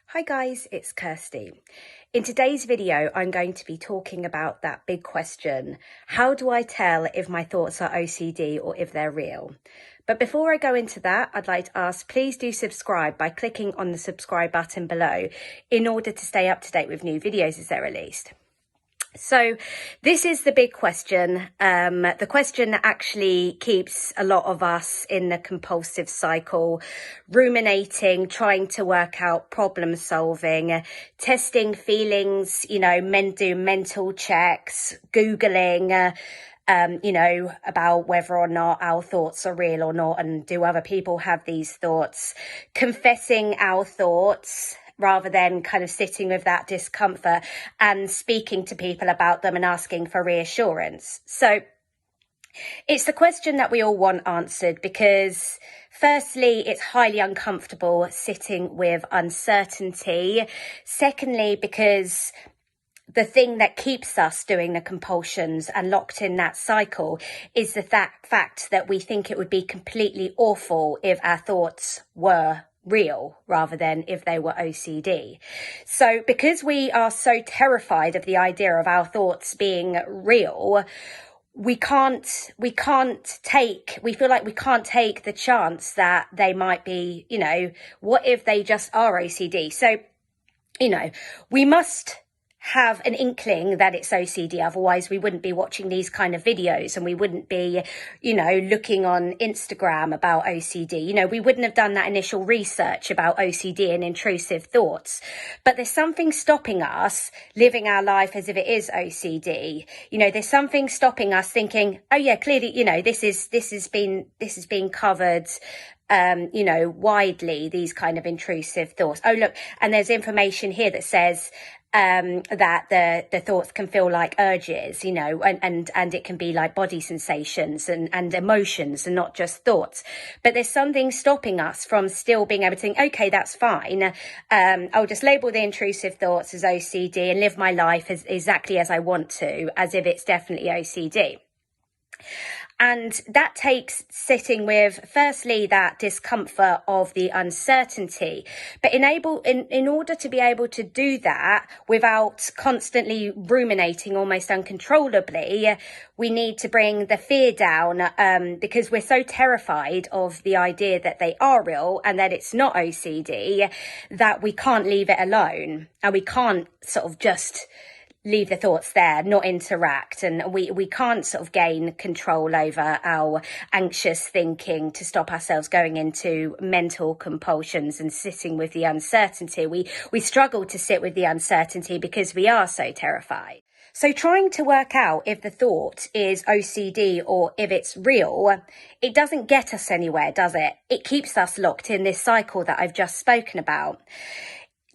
Hi guys, it's Kirsty. In today's video, I'm going to be talking about that big question. How do I tell if my thoughts are OCD or if they're real? But before I go into that, I'd like to ask, please do subscribe by clicking on the subscribe button below in order to stay up to date with new videos as they're released. So this is the big question, the question that actually keeps a lot of us in the compulsive cycle, ruminating, trying to work out problem solving, testing feelings, do mental checks, Googling, about whether or not our thoughts are real or not, and do other people have these thoughts, confessing our thoughts, rather than kind of sitting with that discomfort and speaking to people about them and asking for reassurance. So it's the question that we all want answered because firstly, it's highly uncomfortable sitting with uncertainty. Secondly, because the thing that keeps us doing the compulsions and locked in that cycle is the fact that we think it would be completely awful if our thoughts were real rather than if they were OCD. So because we are so terrified of the idea of our thoughts being real, we feel like we can't take the chance that they might be, what if they just are OCD? So, we must have an inkling that it's OCD. Otherwise we wouldn't be watching these kind of videos and we wouldn't be, looking on Instagram about OCD. We wouldn't have done that initial research about OCD and intrusive thoughts. But there's something stopping us living our life as if it is OCD. There's something stopping us thinking, oh yeah, clearly, this has been covered widely, these kind of intrusive thoughts. Oh, look, and there's information here that says that the thoughts can feel like urges, and it can be like body sensations and emotions and not just thoughts. But there's something stopping us from still being able to think, okay, that's fine. I'll just label the intrusive thoughts as OCD and live my life exactly as I want to, as if it's definitely OCD. And that takes sitting with, firstly, that discomfort of the uncertainty. But in order to be able to do that without constantly ruminating almost uncontrollably, we need to bring the fear down, because we're so terrified of the idea that they are real and that it's not OCD, that we can't leave it alone. And we can't sort of just leave the thoughts there, not interact, and we can't sort of gain control over our anxious thinking to stop ourselves going into mental compulsions and sitting with the uncertainty. We struggle to sit with the uncertainty because we are so terrified. So trying to work out if the thought is OCD or if it's real, it doesn't get us anywhere, does it? It keeps us locked in this cycle that I've just spoken about.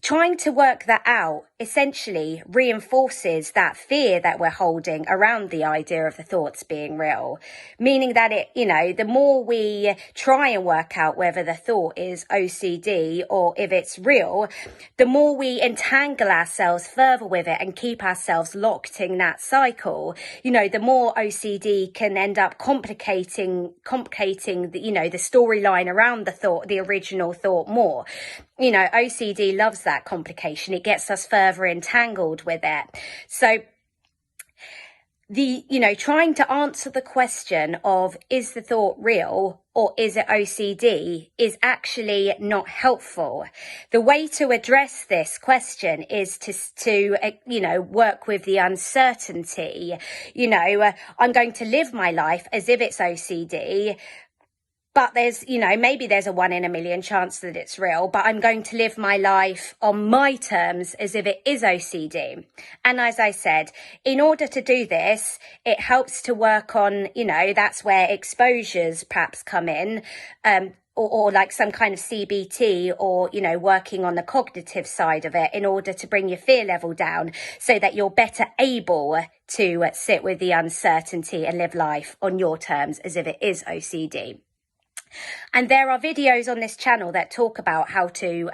Trying to work that out essentially reinforces that fear that we're holding around the idea of the thoughts being real, meaning that the more we try and work out whether the thought is OCD or if it's real, the more we entangle ourselves further with it and keep ourselves locked in that cycle. The more OCD can end up complicating the storyline around the thought, the original thought more. OCD loves that complication. It gets us further entangled with it. So trying to answer the question of is the thought real or is it OCD is actually not helpful. The way to address this question is to work with the uncertainty. I'm going to live my life as if it's OCD. But there's, maybe there's a 1 in a million chance that it's real, but I'm going to live my life on my terms as if it is OCD. And as I said, in order to do this, it helps to work on, that's where exposures perhaps come in, or like some kind of CBT or, working on the cognitive side of it in order to bring your fear level down so that you're better able to sit with the uncertainty and live life on your terms as if it is OCD. And there are videos on this channel that talk about how to,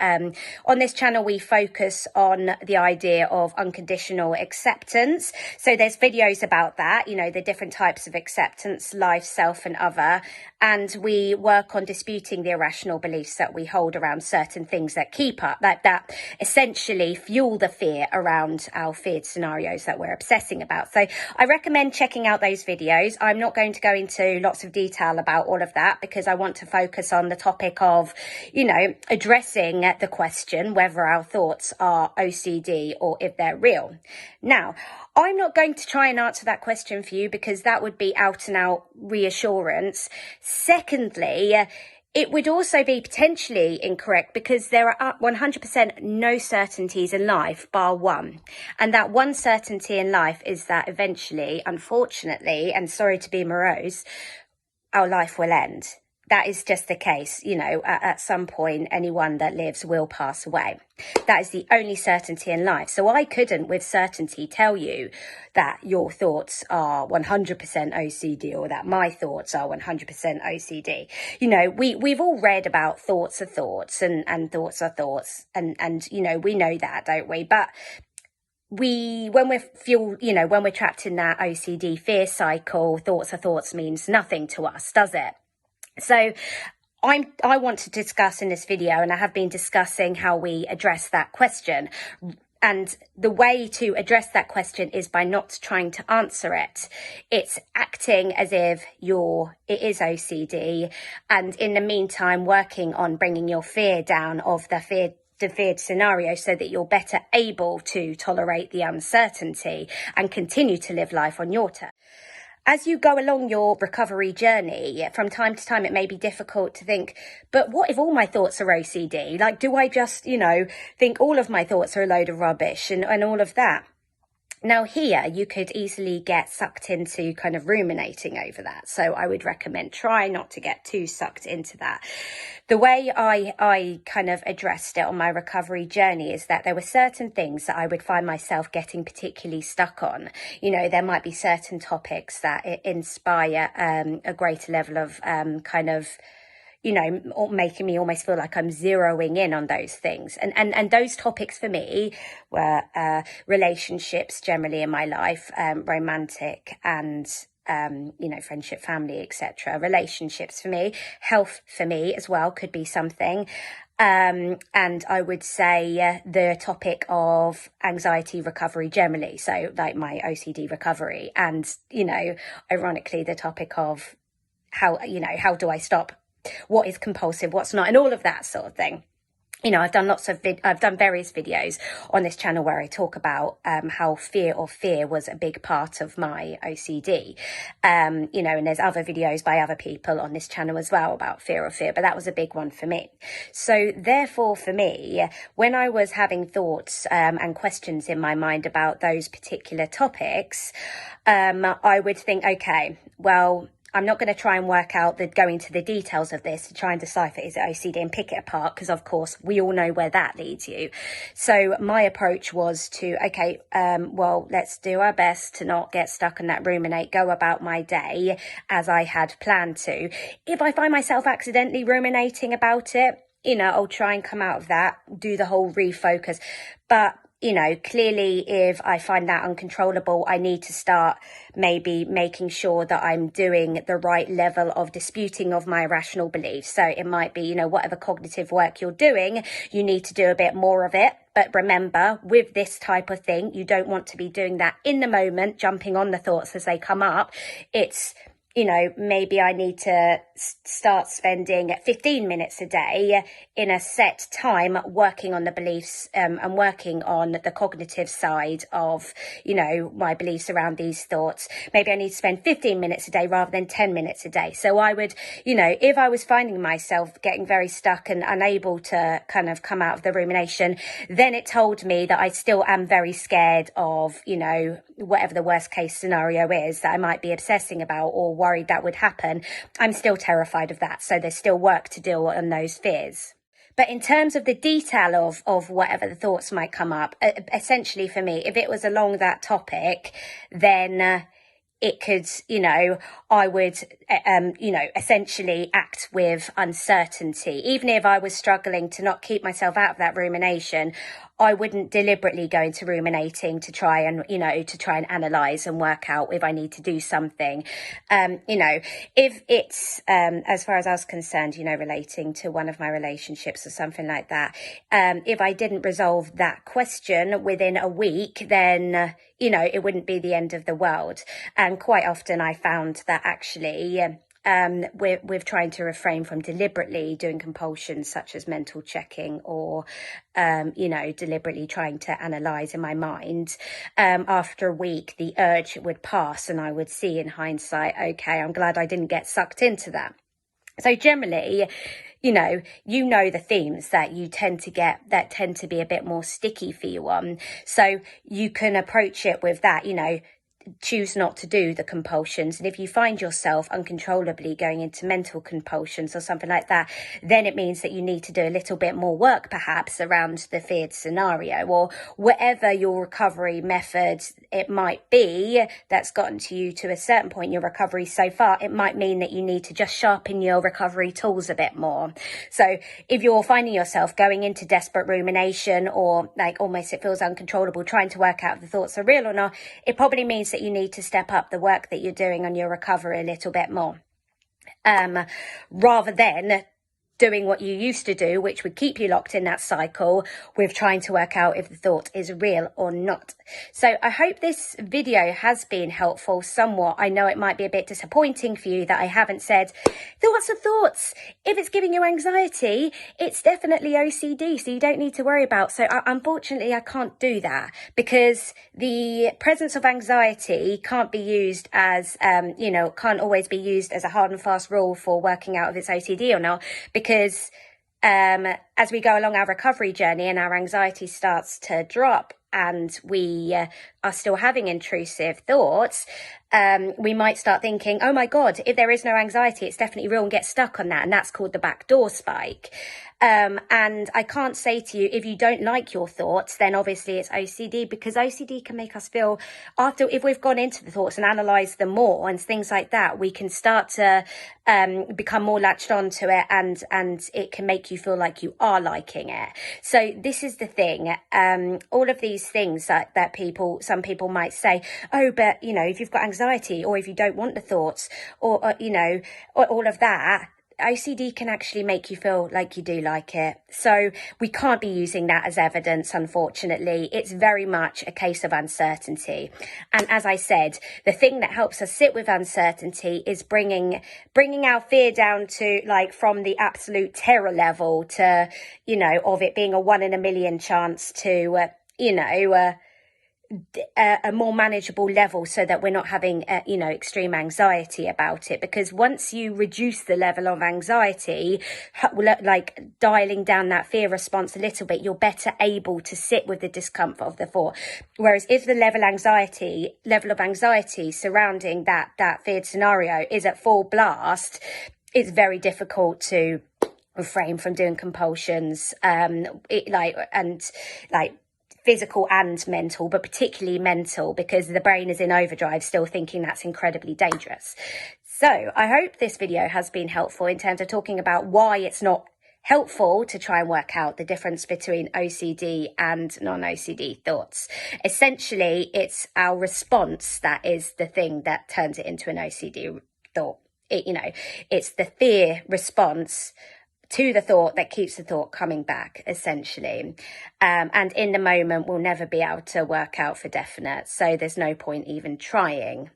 on this channel, we focus on the idea of unconditional acceptance. So there's videos about that, you know, the different types of acceptance, life, self and other. And we work on disputing the irrational beliefs that we hold around certain things that keep up, that essentially fuel the fear around our feared scenarios that we're obsessing about. So I recommend checking out those videos. I'm not going to go into lots of detail about all of that because I want to focus on the topic of, you know, addressing the question whether our thoughts are OCD or if they're real. Now, I'm not going to try and answer that question for you because that would be out and out reassurance. Secondly, it would also be potentially incorrect because there are 100% no certainties in life bar one. And that one certainty in life is that eventually, unfortunately, and sorry to be morose, our life will end. That is just the case, you know, at some point, anyone that lives will pass away. That is the only certainty in life. So I couldn't with certainty tell you that your thoughts are 100% OCD or that my thoughts are 100% OCD. You know, we've all read about thoughts are thoughts and thoughts are thoughts. And, you know, we know that, don't we? But when we're trapped in that OCD fear cycle, thoughts are thoughts means nothing to us, does it? So I want to discuss in this video, and I have been discussing how we address that question. And the way to address that question is by not trying to answer it. It's acting as if it is OCD, and in the meantime, working on bringing your fear down of the feared scenario so that you're better able to tolerate the uncertainty and continue to live life on your terms. As you go along your recovery journey, from time to time, it may be difficult to think, but what if all my thoughts are OCD? Like, do I just, you know, think all of my thoughts are a load of rubbish and all of that? Now here, you could easily get sucked into kind of ruminating over that. So I would recommend try not to get too sucked into that. The way I kind of addressed it on my recovery journey is that there were certain things that I would find myself getting particularly stuck on. You know, there might be certain topics that inspire a greater level of kind of, you know, making me almost feel like I'm zeroing in on those things. And those topics for me were relationships generally in my life, romantic and, you know, friendship, family, etc. Relationships for me, health for me as well could be something. And I would say the topic of anxiety recovery generally. So like my OCD recovery and, you know, ironically, the topic of how do I stop? What is compulsive, what's not, and all of that sort of thing. You know, I've done various videos on this channel where I talk about how fear was a big part of my OCD. You know, and there's other videos by other people on this channel as well about fear, but that was a big one for me. So therefore, for me, when I was having thoughts and questions in my mind about those particular topics, I would think, okay, well, I'm not going to try and go into the details of this to try and decipher is it OCD and pick it apart, because of course we all know where that leads you. So my approach was to, okay, well, let's do our best to not get stuck in that ruminate, go about my day as I had planned to. If I find myself accidentally ruminating about it, you know, I'll try and come out of that, do the whole refocus. But you know, clearly, if I find that uncontrollable, I need to start maybe making sure that I'm doing the right level of disputing of my irrational beliefs. So it might be, you know, whatever cognitive work you're doing, you need to do a bit more of it. But remember, with this type of thing, you don't want to be doing that in the moment, jumping on the thoughts as they come up. It's, you know, maybe I need to start spending 15 minutes a day in a set time working on the beliefs and working on the cognitive side of, you know, my beliefs around these thoughts. Maybe I need to spend 15 minutes a day rather than 10 minutes a day. So I would, you know, if I was finding myself getting very stuck and unable to kind of come out of the rumination, then it told me that I still am very scared of, you know, whatever the worst case scenario is that I might be obsessing about or worried that would happen. I'm still terrified of that. So there's still work to do on those fears. But in terms of the detail of whatever the thoughts might come up, essentially for me, if it was along that topic, then it could, you know, I would, you know, essentially act with uncertainty. Even if I was struggling to not keep myself out of that rumination, I wouldn't deliberately go into ruminating to try and, you know, to try and analyze and work out if I need to do something. You know, if it's, as far as I was concerned, you know, relating to one of my relationships or something like that, if I didn't resolve that question within a week, then, you know, it wouldn't be the end of the world. And quite often I found that actually, with trying to refrain from deliberately doing compulsions such as mental checking or, you know, deliberately trying to analyze in my mind, after a week, the urge would pass and I would see in hindsight, okay, I'm glad I didn't get sucked into that. So generally, you know the themes that you tend to get that tend to be a bit more sticky for you on. So you can approach it with that, you know, choose not to do the compulsions. And if you find yourself uncontrollably going into mental compulsions or something like that, then it means that you need to do a little bit more work perhaps around the feared scenario, or whatever your recovery method it might be that's gotten to you to a certain point in your recovery so far. It might mean that you need to just sharpen your recovery tools a bit more. So if you're finding yourself going into desperate rumination, or like almost it feels uncontrollable trying to work out if the thoughts are real or not, it probably means that you need to step up the work that you're doing on your recovery a little bit more, rather than doing what you used to do, which would keep you locked in that cycle with trying to work out if the thought is real or not. So I hope this video has been helpful somewhat. I know it might be a bit disappointing for you that I haven't said thoughts are thoughts. If it's giving you anxiety, it's definitely OCD, so you don't need to worry about. So unfortunately, I can't do that, because the presence of anxiety can't be used as, you know, can't always be used as a hard and fast rule for working out if it's OCD or not, because as we go along our recovery journey and our anxiety starts to drop and we are still having intrusive thoughts, we might start thinking, oh my God, if there is no anxiety, it's definitely real, and get stuck on that. And that's called the backdoor spike. And I can't say to you, if you don't like your thoughts, then obviously it's OCD, because OCD can make us feel, after, if we've gone into the thoughts and analysed them more and things like that, we can start to become more latched onto it, and it can make you feel like you are liking it. So this is the thing. All of these things that some people might say, oh, but, you know, if you've got anxiety, or if you don't want the thoughts, or you know, or all of that, OCD can actually make you feel like you do like it. So we can't be using that as evidence, unfortunately. It's very much a case of uncertainty. And as I said, the thing that helps us sit with uncertainty is bringing our fear down to, like, from the absolute terror level to, you know, of it being a 1 in a million chance to, you know, a more manageable level, so that we're not having you know, extreme anxiety about it. Because once you reduce the level of anxiety, like dialing down that fear response a little bit, you're better able to sit with the discomfort of the thought. Whereas if the level of anxiety surrounding that feared scenario is at full blast, it's very difficult to refrain from doing compulsions, physical and mental, but particularly mental, because the brain is in overdrive, still thinking that's incredibly dangerous. So I hope this video has been helpful in terms of talking about why it's not helpful to try and work out the difference between OCD and non-OCD thoughts. Essentially, it's our response that is the thing that turns it into an OCD thought. It's the fear response to the thought that keeps the thought coming back, essentially. And in the moment, we'll never be able to work out for definite, so there's no point even trying.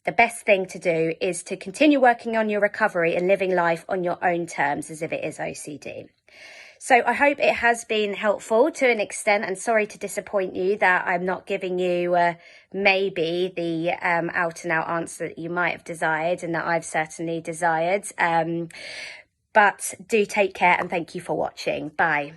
The best thing to do is to continue working on your recovery and living life on your own terms as if it is OCD. So I hope it has been helpful to an extent, and sorry to disappoint you that I'm not giving you maybe the out and out answer that you might have desired and that I've certainly desired. But do take care, and thank you for watching. Bye.